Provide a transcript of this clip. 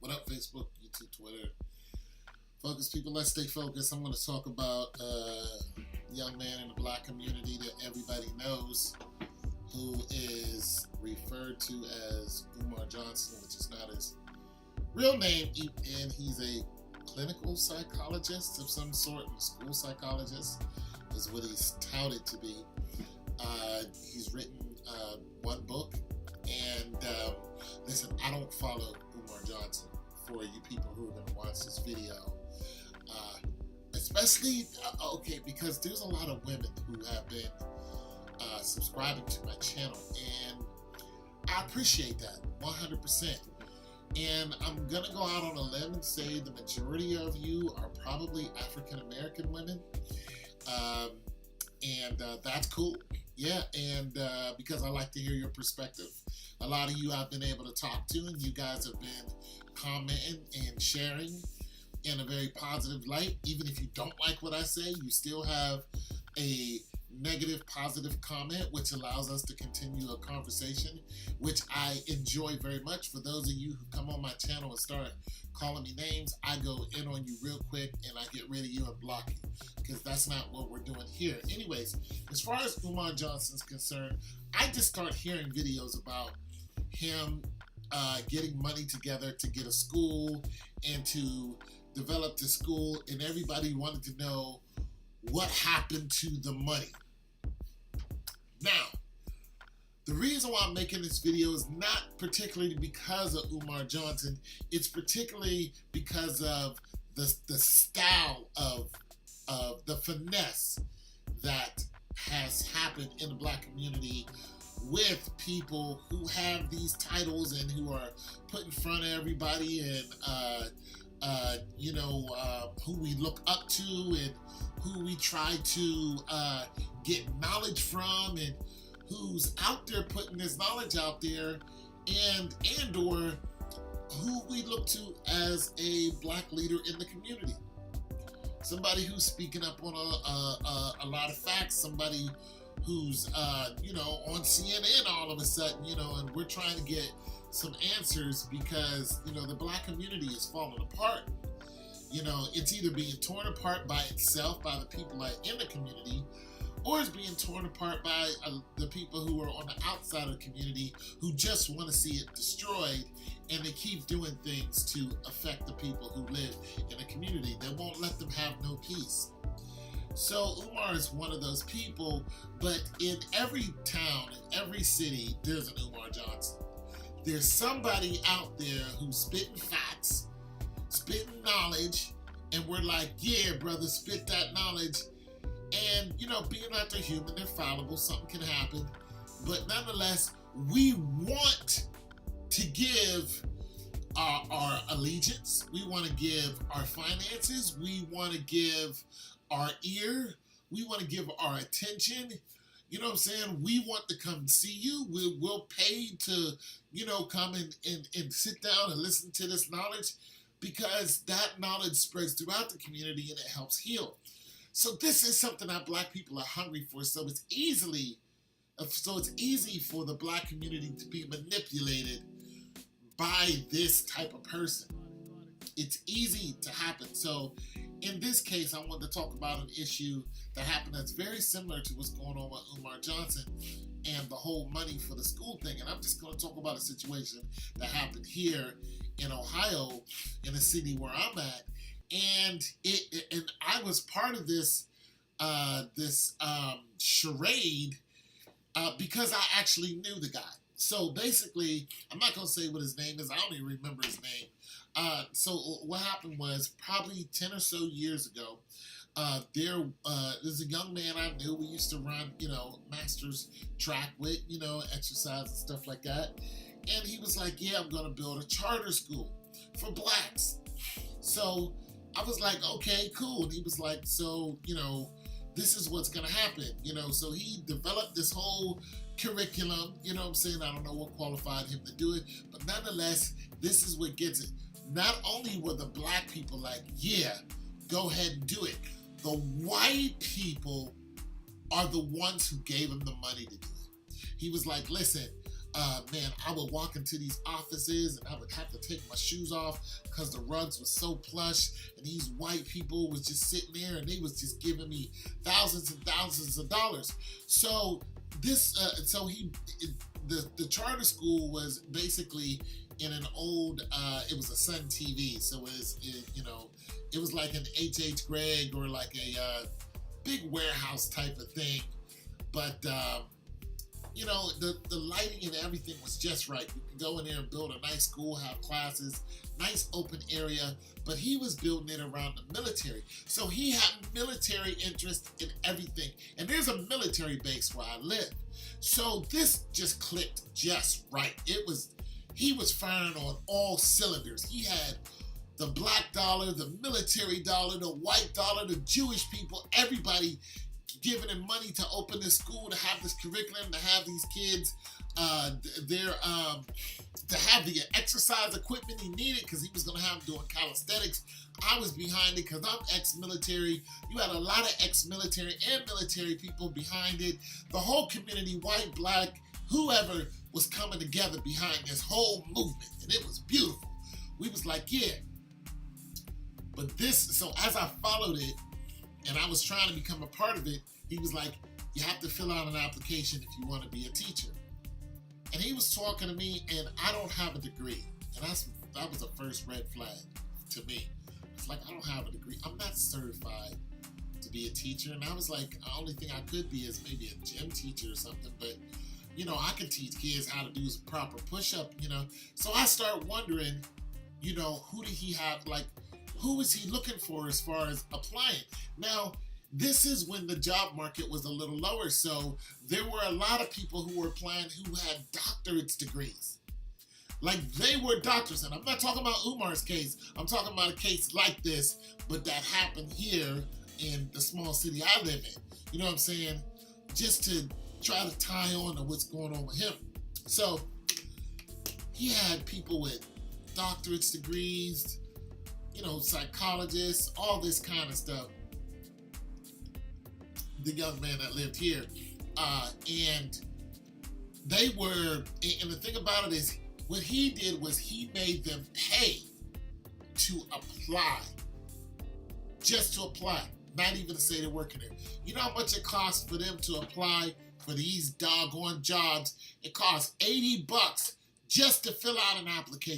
What up, Facebook, YouTube, Twitter? Focus people, let's stay focused. I'm going to talk about a young man in the black community that everybody knows who is referred to as Umar Johnson, which is not his real name, and he's a clinical psychologist of some sort, a school psychologist is what he's touted to be. He's written one book, and listen, I don't follow Umar Johnson. For you people who are going to watch this video, especially, because there's a lot of women who have been subscribing to my channel, and I appreciate that 100%. And I'm going to go out on a limb and say the majority of you are probably African American women, and that's cool. Yeah, and because I like to hear your perspective. A lot of you I've been able to talk to, and you guys have been commenting and sharing in a very positive light. Even if you don't like what I say, you still have a negative positive comment, which allows us to continue a conversation, which I enjoy very much. For those of you who come on my channel and start calling me names, I go in on you real quick and I get rid of you and block you, because that's not what we're doing here. Anyways, as far as Umar Johnson's concerned, I just start hearing videos about him getting money together to get a school and to develop the school, and everybody wanted to know what happened to the money. Now, the reason why I'm making this video is not particularly because of Umar Johnson. It's particularly because of the style of the finesse that has happened in the black community with people who have these titles and who are put in front of everybody, and who we look up to and who we try to get knowledge from, and who's out there putting this knowledge out there, and or who we look to as a black leader in the community. Somebody who's speaking up on a lot of facts, somebody who's on CNN all of a sudden, and we're trying to get some answers because the black community is falling apart. It's either being torn apart by itself, by the people that are in the community, or it's being torn apart by the people who are on the outside of the community who just want to see it destroyed, and they keep doing things to affect the people who live in the community. They won't let them have no peace. So Umar is one of those people, but in every town, in every city, there's an Umar Johnson. There's somebody out there who's spitting facts, spitting knowledge, and we're like, yeah, brother, spit that knowledge. And, being that they're human, they're fallible, something can happen. But nonetheless, we want to give our allegiance. We want to give our finances. We want to give our ear. We want to give our attention. You know what I'm saying? We want to come see you. We'll pay to, come and sit down and listen to this knowledge, because that knowledge spreads throughout the community and it helps heal. So this is something that black people are hungry for. So it's easy for the black community to be manipulated by this type of person. It's easy to happen. So in this case, I wanted to talk about an issue that happened that's very similar to what's going on with Umar Johnson and the whole money for the school thing. And I'm just going to talk about a situation that happened here in Ohio, in a city where I'm at. And I was part of this charade because I actually knew the guy. So basically, I'm not going to say what his name is. I don't even remember his name. So what happened was, probably 10 or so years ago, there's a young man I knew. We used to run, masters track with, exercise and stuff like that. And he was like, yeah, I'm going to build a charter school for blacks. So I was like, okay, cool. And he was like, so, this is what's going to happen. So he developed this whole curriculum, I don't know what qualified him to do it, but nonetheless, this is what gets it. Not only were the black people like, yeah, go ahead and do it, the white people are the ones who gave him the money to do it. He was like, listen, man, I would walk into these offices and I would have to take my shoes off because the rugs were so plush, and these white people was just sitting there and they was just giving me thousands and thousands of dollars. So this, the charter school was basically in an old, it was a Sun TV, so it was like an H.H. Gregg or like a big warehouse type of thing, but the lighting and everything was just right. You could go in there and build a nice school, have classes, nice open area, but he was building it around the military. So he had military interest in everything. And there's a military base where I live. So this just clicked just right. He was firing on all cylinders. He had the black dollar, the military dollar, the white dollar, the Jewish people, everybody giving him money to open this school, to have this curriculum, to have these kids to have the exercise equipment he needed, because he was going to have them doing calisthenics. I was behind it because I'm ex-military. You had a lot of ex-military and military people behind it. The whole community, white, black, whoever, was coming together behind this whole movement, and it was beautiful. We was like, yeah. But so as I followed it, and I was trying to become a part of it, he was like, you have to fill out an application if you want to be a teacher. And he was talking to me, and I don't have a degree. And that was the first red flag to me. It's like, I don't have a degree. I'm not certified to be a teacher. And I was like, the only thing I could be is maybe a gym teacher or something. But, I could teach kids how to do a proper push-up, So I start wondering, who did he have, who is he looking for as far as applying? Now, this is when the job market was a little lower, so there were a lot of people who were applying who had doctorate degrees. Like, they were doctors, and I'm not talking about Umar's case. I'm talking about a case like this, but that happened here in the small city I live in. You know what I'm saying? Just to try to tie on to what's going on with him. So, he had people with doctorate degrees, psychologists, all this kind of stuff. The young man that lived here. And they were, and the thing about it is, what he did was he made them pay to apply. Just to apply. Not even to say they're working there. You know how much it costs for them to apply for these doggone jobs? It costs $80 just to fill out an application.